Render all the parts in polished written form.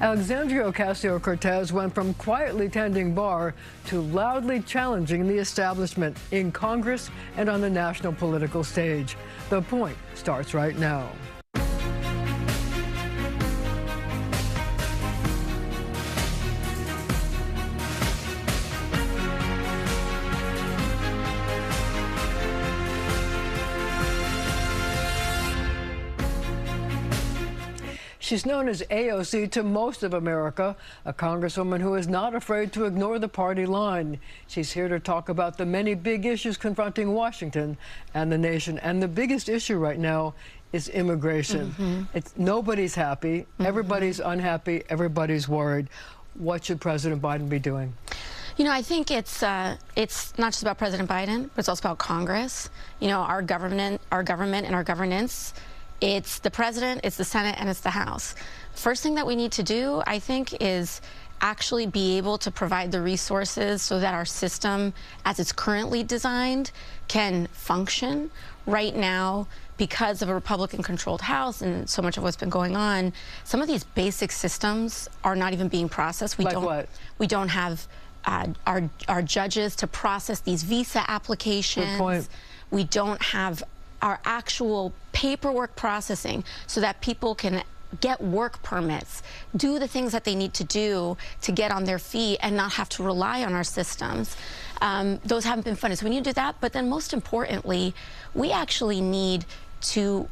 Alexandria Ocasio Cortez went from quietly tending bar to loudly challenging the establishment in Congress and on the national political stage. The Point starts right now. She's known as AOC to most of America, a congresswoman who is not afraid to ignore the party line. She's here to talk about the many big issues confronting Washington and the nation. And the biggest issue right now is immigration. Nobody's happy. Everybody's unhappy. Everybody's worried. What should President Biden be doing? You know, I think it's not just about President Biden, but it's also about Congress. You know, our government and our governance. It's the president, it's the Senate, and it's the House. First thing that we need to do, I think, is actually be able to provide the resources so that our system, as it's currently designed, can function. Right now, because of a Republican-controlled House and so much of what's been going on, some of these basic systems are not even being processed. We don't have our judges to process these visa applications. Good point. We don't have our actual paperwork processing so that people can get work permits, do the things that they need to do to get on their feet and not have to rely on our systems. Those haven't been funded. So we need to do that. But then most importantly, we actually need to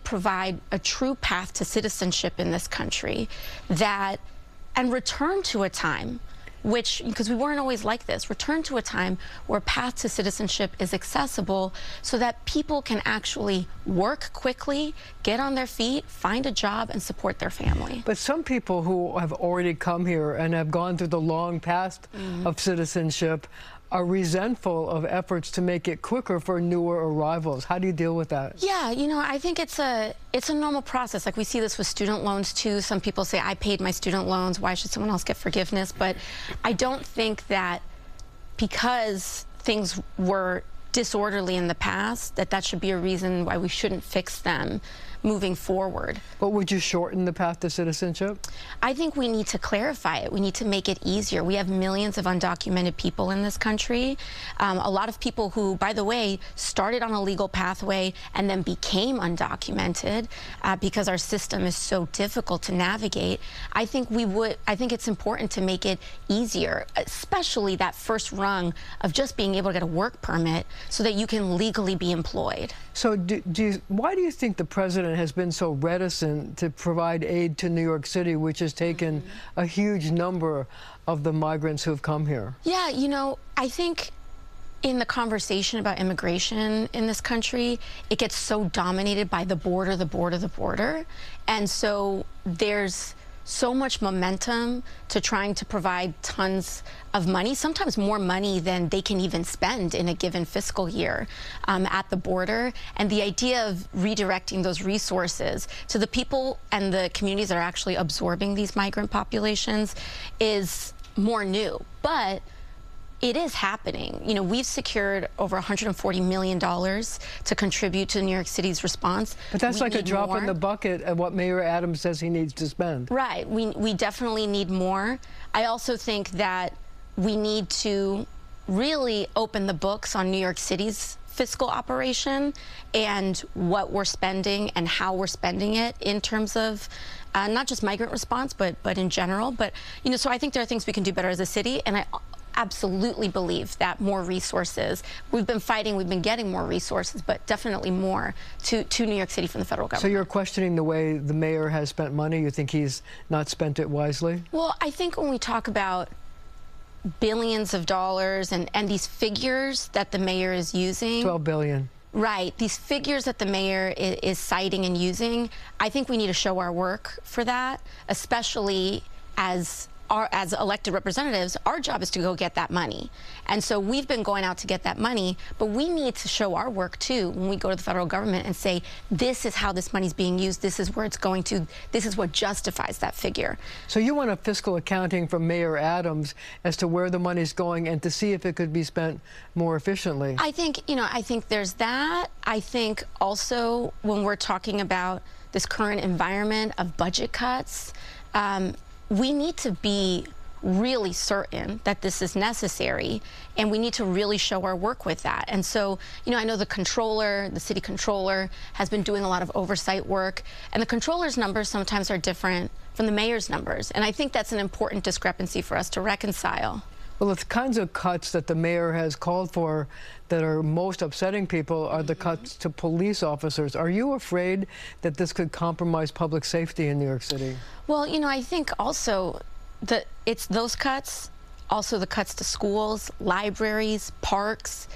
provide a true path to citizenship in this country and return to a time because we weren't always like this, return to a time where path to citizenship is accessible so that people can actually work quickly, get on their feet, find a job, and support their family. But some people who have already come here and have gone through the long path of citizenship are resentful of efforts to make it quicker for newer arrivals. How do you deal with that? Yeah, you know, I think it's a normal process. Like we see this with student loans too. Some people say, I paid my student loans, why should someone else get forgiveness? But I don't think that because things were disorderly in the past, that should be a reason why we shouldn't fix them moving forward. But would you shorten the path to citizenship? I think we need to clarify it. We need to make it easier. We have millions of undocumented people in this country. A lot of people who, by the way, started on a legal pathway and then became undocumented because our system is so difficult to navigate. I think it's important to make it easier, especially that first rung of just being able to get a work permit so that you can legally be employed. So why do you think the president has been so reticent to provide aid to New York City, which has taken a huge number of the migrants who have come here? Yeah, you know, I think in the conversation about immigration in this country, it gets so dominated by the border. And so there's so much momentum to trying to provide tons of money, sometimes more money than they can even spend in a given fiscal year at the border. And the idea of redirecting those resources to the people and the communities that are actually absorbing these migrant populations is more new. But it is happening. You know, we've secured over $140 million to contribute to New York City's response. But that's like a drop in the bucket of what Mayor Adams says he needs to spend. Right. We definitely need more. I also think that we need to really open the books on New York City's fiscal operation and what we're spending and how we're spending it in terms of not just migrant response, but in general. But, you know, so I think there are things we can do better as a city, and I absolutely believe that more resources, we've been getting more resources, but definitely more to New York City from the federal government. So you're questioning the way the mayor has spent money? You think he's not spent it wisely? Well, I think when we talk about billions of dollars and these figures that the mayor is using. 12 billion. Right. These figures that the mayor is citing and using, I think we need to show our work for that, especially as elected representatives. Our job is to go get that money. And so we've been going out to get that money, but we need to show our work too when we go to the federal government and say, this is how this money's being used, this is where it's going to, this is what justifies that figure. So you want a fiscal accounting from Mayor Adams as to where the money's going and to see if it could be spent more efficiently? I think, you know, I think there's that. I think also when we're talking about this current environment of budget cuts, we need to be really certain that this is necessary, and we need to really show our work with that. And so, I know the city controller has been doing a lot of oversight work, and the controller's numbers sometimes are different from the mayor's numbers. And I think that's an important discrepancy for us to reconcile. Well, the kinds of cuts that the mayor has called for that are most upsetting people are the cuts to police officers. Are you afraid that this could compromise public safety in New York City? Well, I think also that it's those cuts, also the cuts to schools, libraries, parks.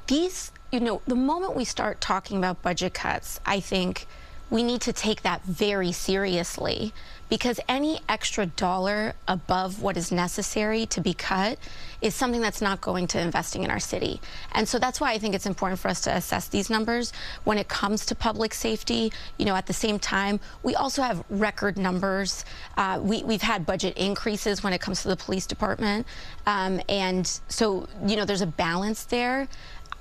These, the moment we start talking about budget cuts, I think we need to take that very seriously, because any extra dollar above what is necessary to be cut is something that's not going to investing in our city. And so that's why I think it's important for us to assess these numbers when it comes to public safety. At the same time, we also have record numbers. We've had budget increases when it comes to the police department. And so, there's a balance there.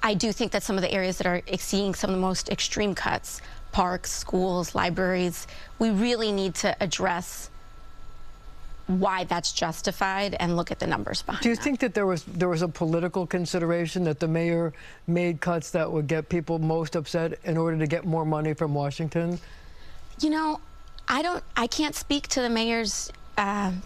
I do think that some of the areas that are seeing some of the most extreme cuts, parks, schools, libraries, we really need to address why that's justified and look at the numbers behind that. Do you think that there was a political consideration that the mayor made cuts that would get people most upset in order to get more money from Washington? I can't speak to the mayor's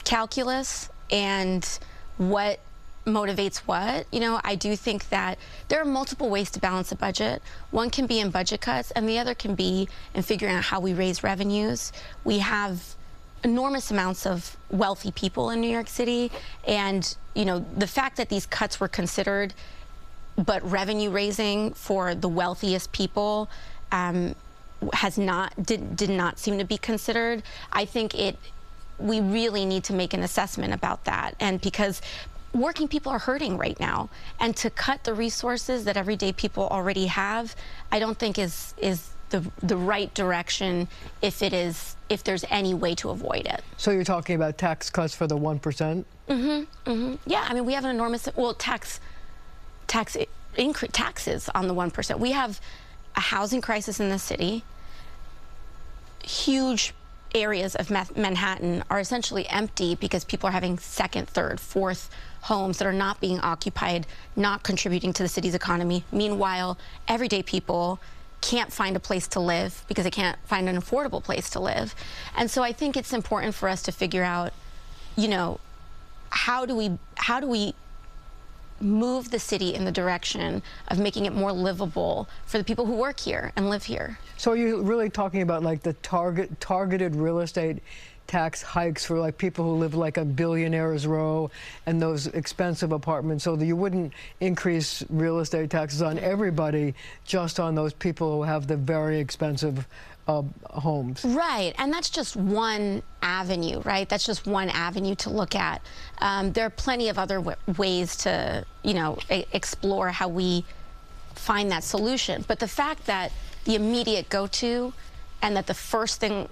calculus and what motivates what. I do think that there are multiple ways to balance a budget. One can be in budget cuts, and the other can be in figuring out how we raise revenues. We have enormous amounts of wealthy people in New York City, and the fact that these cuts were considered, but revenue raising for the wealthiest people did not seem to be considered. I think we really need to make an assessment about that, and because working people are hurting right now, and to cut the resources that everyday people already have, I don't think is the right direction if there's any way to avoid it. So you're talking about tax cuts for the 1%? Yeah, we have an enormous taxes on the 1%. We have a housing crisis in the city. Huge areas of Manhattan are essentially empty because people are having second, third, fourth homes that are not being occupied, not contributing to the city's economy. Meanwhile, everyday people can't find a place to live because they can't find an affordable place to live. And so I think it's important for us to figure out, how do we move the city in the direction of making it more livable for the people who work here and live here. So are you really talking about like the targeted real estate tax hikes for like people who live like a billionaire's row and those expensive apartments, so that you wouldn't increase real estate taxes on everybody, just on those people who have the very expensive homes? Right, and that's just one avenue, right? That's just one avenue to look at. There are plenty of other ways to, explore how we find that solution. But the fact that the immediate go-to and that the first thing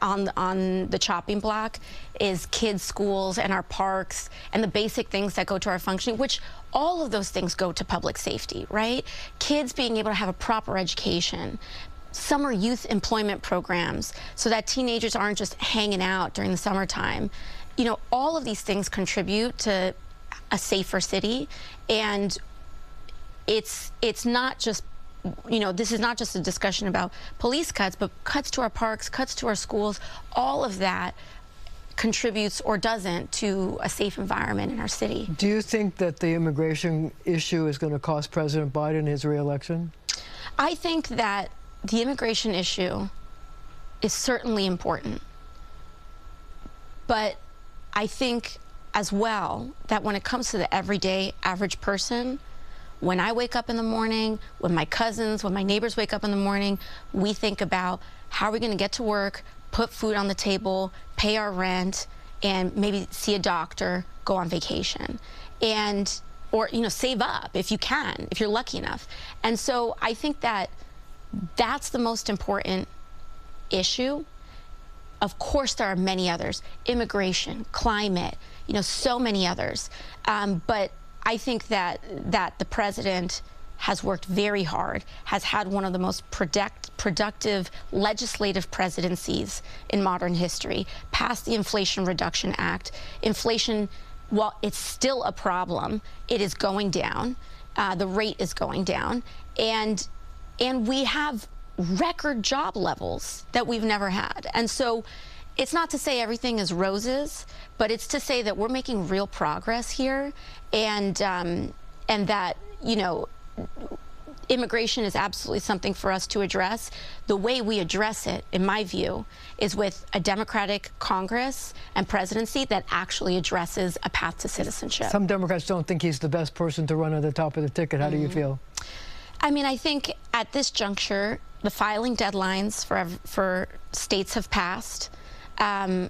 on the chopping block is kids' schools and our parks and the basic things that go to our functioning, which all of those things go to public safety, right? Kids being able to have a proper education, summer youth employment programs so that teenagers aren't just hanging out during the summertime. All of these things contribute to a safer city, and it's not just, this is not just a discussion about police cuts, but cuts to our parks, cuts to our schools. All of that contributes or doesn't to a safe environment in our city. Do you think that the immigration issue is going to cost President Biden his re-election? I think that the immigration issue is certainly important, but I think as well that when it comes to the everyday average person, when I wake up in the morning, when my cousins, when my neighbors wake up in the morning, we think about how are we going to get to work, put food on the table, pay our rent, and maybe see a doctor, go on vacation, or save up if you can, if you're lucky enough. And so I think that that's the most important issue. Of course, there are many others: immigration, climate, so many others. But I think that the president has worked very hard, has had one of the most productive legislative presidencies in modern history, passed the Inflation Reduction Act. Inflation, while it's still a problem, it is going down. The rate is going down. And we have record job levels that we've never had. And so it's not to say everything is roses, but it's to say that we're making real progress here, and that, you know, immigration is absolutely something for us to address. The way we address it, in my view, is with a Democratic Congress and presidency that actually addresses a path to citizenship. Some Democrats don't think he's the best person to run at the top of the ticket. How do you feel? I mean, I think at this juncture, the filing deadlines for states have passed. I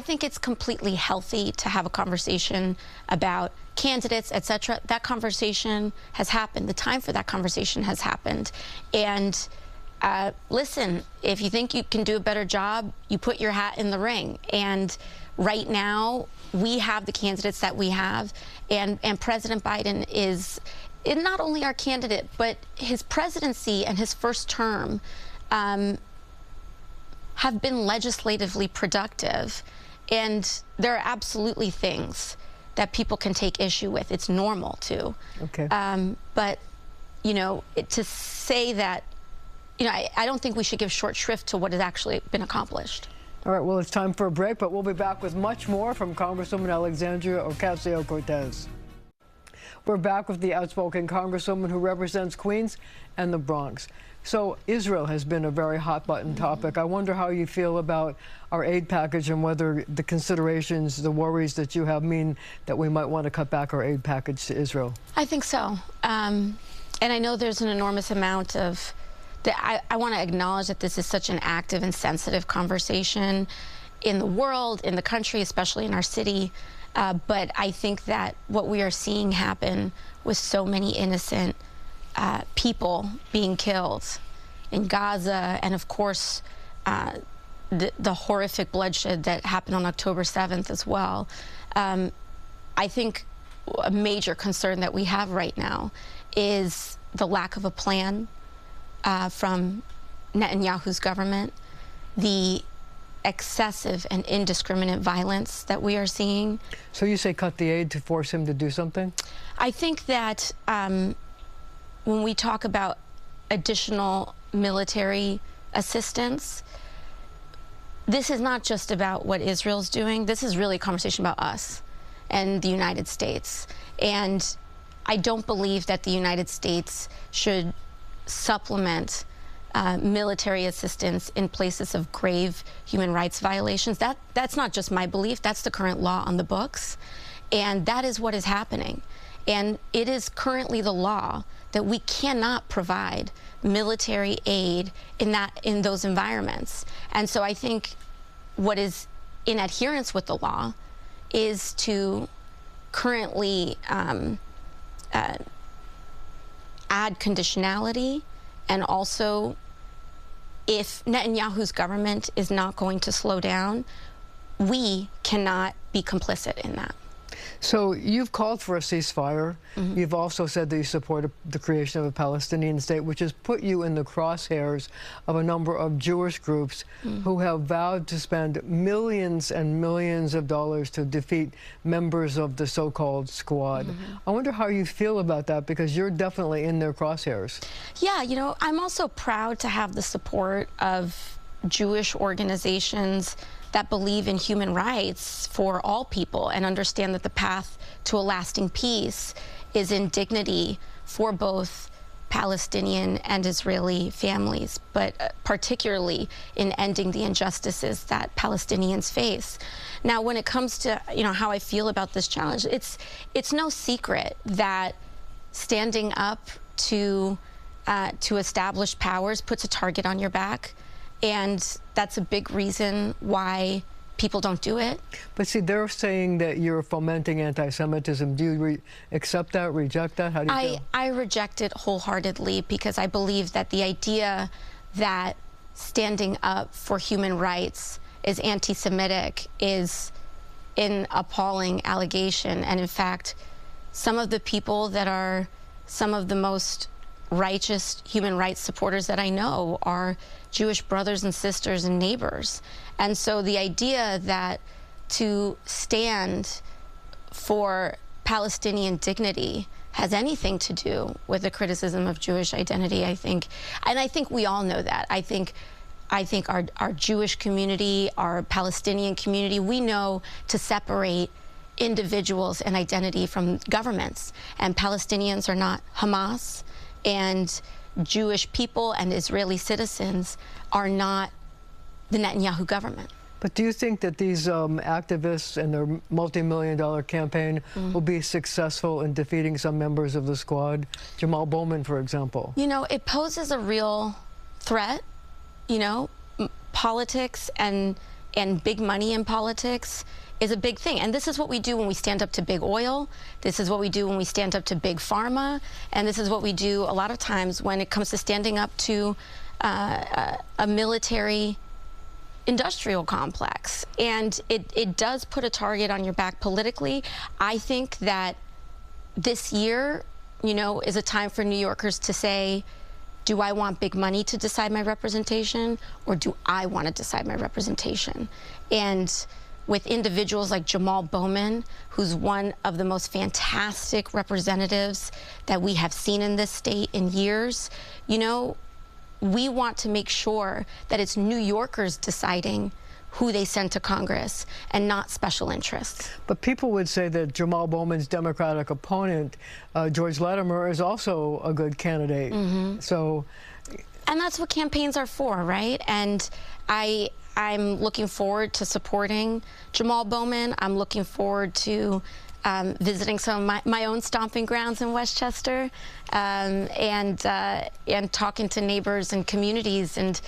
think it's completely healthy to have a conversation about candidates, etc. That conversation has happened. The time for that conversation has happened. And listen, if you think you can do a better job, you put your hat in the ring. And right now, we have the candidates that we have, and President Biden is not only our candidate, but his presidency and his first term have been legislatively productive. And there are absolutely things that people can take issue with. It's normal to. Okay. But, you know, to say that, you know, I don't think we should give short shrift to what has actually been accomplished. All right, well, it's time for a break, but we'll be back with much more from Congresswoman Alexandria Ocasio Cortez. We're back with the outspoken Congresswoman who represents Queens and the Bronx. So Israel has been a very hot-button topic. I wonder how you feel about our aid package and whether the considerations, the worries that you have mean that we might want to cut back our aid package to Israel. I think so. And I know there's an enormous amount of... I want to acknowledge that this is such an active and sensitive conversation in the world, in the country, especially in our city. But I think that what we are seeing happen with so many innocent people being killed in Gaza, and of course the horrific bloodshed that happened on October 7th as well. I think a major concern that we have right now is the lack of a plan from Netanyahu's government, the excessive and indiscriminate violence that we are seeing. So you say cut the aid to force him to do something? I think that when we talk about additional military assistance, this is not just about what Israel's doing. This is really a conversation about us and the United States. And I don't believe that the United States should supplement military assistance in places of grave human rights violations. That's not just my belief. That's the current law on the books. And that is what is happening. And it is currently the law that we cannot provide military aid in those environments. And so I think what is in adherence with the law is to currently add conditionality, and also if Netanyahu's government is not going to slow down, we cannot be complicit in that. So you've called for a ceasefire. You've also said that you support the creation of a Palestinian state, which has put you in the crosshairs of a number of Jewish groups who have vowed to spend millions and millions of dollars to defeat members of the so-called squad. I wonder how you feel about that, because you're definitely in their crosshairs. Yeah, you know, I'm also proud to have the support of Jewish organizations that believe in human rights for all people and understand that the path to a lasting peace is in dignity for both Palestinian and Israeli families, but particularly in ending the injustices that Palestinians face. Now, when it comes to, you know, how I feel about this challenge, it's no secret that standing up to established powers puts a target on your back. And that's a big reason why people don't do it. But see, they're saying that you're fomenting anti-Semitism. Do you accept that, reject that? How do you feel? I reject it wholeheartedly, because I believe that the idea that standing up for human rights is anti-Semitic is an appalling allegation. And in fact, some of the people that are some of the most righteous human rights supporters that I know are Jewish brothers and sisters and neighbors. And so the idea that to stand for Palestinian dignity has anything to do with the criticism of Jewish identity, I think, and I think we all know that. I think our Jewish community, our Palestinian community, we know to separate individuals and identity from governments. And Palestinians are not Hamas, and Jewish people and Israeli citizens are not the Netanyahu government. But do you think that these activists and their multi-million-dollar campaign will be successful in defeating some members of the squad? Jamal Bowman, for example. You know, it poses a real threat. You know, politics and big money in politics is a big thing. And this is what we do when we stand up to big oil. This is what we do when we stand up to big pharma. And this is what we do a lot of times when it comes to standing up to a military industrial complex. And it does put a target on your back politically. I think that this year, you know, is a time for New Yorkers to say, do I want big money to decide my representation, or do I want to decide my representation? And with individuals like Jamal Bowman, who's one of the most fantastic representatives that we have seen in this state in years, you know, we want to make sure that it's New Yorkers deciding who they send to Congress and not special interests. But people would say that Jamal Bowman's Democratic opponent, George Latimer, is also a good candidate. So, and that's what campaigns are for, right? And I'm looking forward to supporting Jamal Bowman. I'm looking forward to visiting some of my own stomping grounds in Westchester, and talking to neighbors and communities and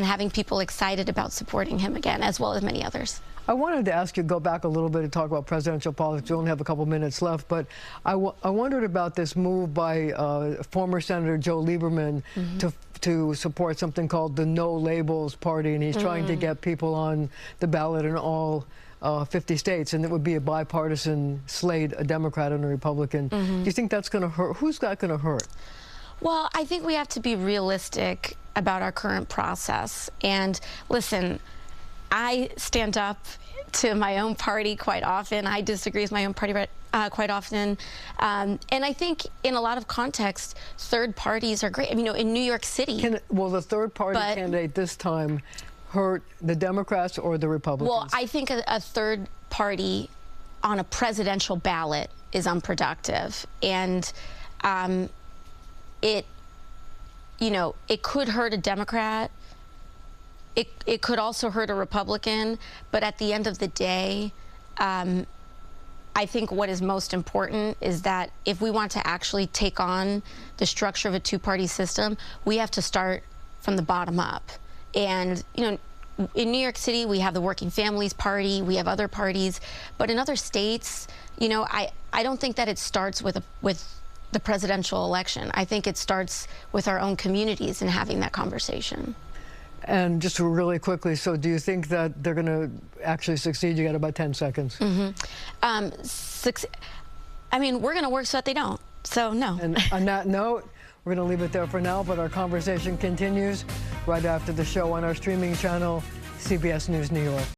having people excited about supporting him again, as well as many others. I wanted to ask you, go back a little bit and talk about presidential politics. We only have a couple minutes left, but I wondered about this move by former Senator Joe Lieberman to support something called the No Labels Party, and he's trying to get people on the ballot in all 50 states, and it would be a bipartisan slate, a Democrat and a Republican. Do you think that's going to hurt? Who's that going to hurt? Well, I think we have to be realistic about our current process. And listen, I stand up to my own party quite often. I disagree with my own party quite often. And I think in a lot of contexts, third parties are great. I mean, you know, in New York City. Will the third party candidate this time hurt the Democrats or the Republicans? Well, I think a third party on a presidential ballot is unproductive. And you know, it could hurt a Democrat. It could also hurt a Republican. But at the end of the day, I think what is most important is that if we want to actually take on the structure of a two-party system, we have to start from the bottom up. And, you know, in New York City, we have the Working Families Party, we have other parties, but in other states, you know, I don't think that it starts with the presidential election. I think it starts with our own communities and having that conversation. And just really quickly, so do you think that they're going to actually succeed? You got about 10 seconds. I mean, we're going to work so that they don't. So, no. And on that note, we're going to leave it there for now, but our conversation continues right after the show on our streaming channel, CBS News New York.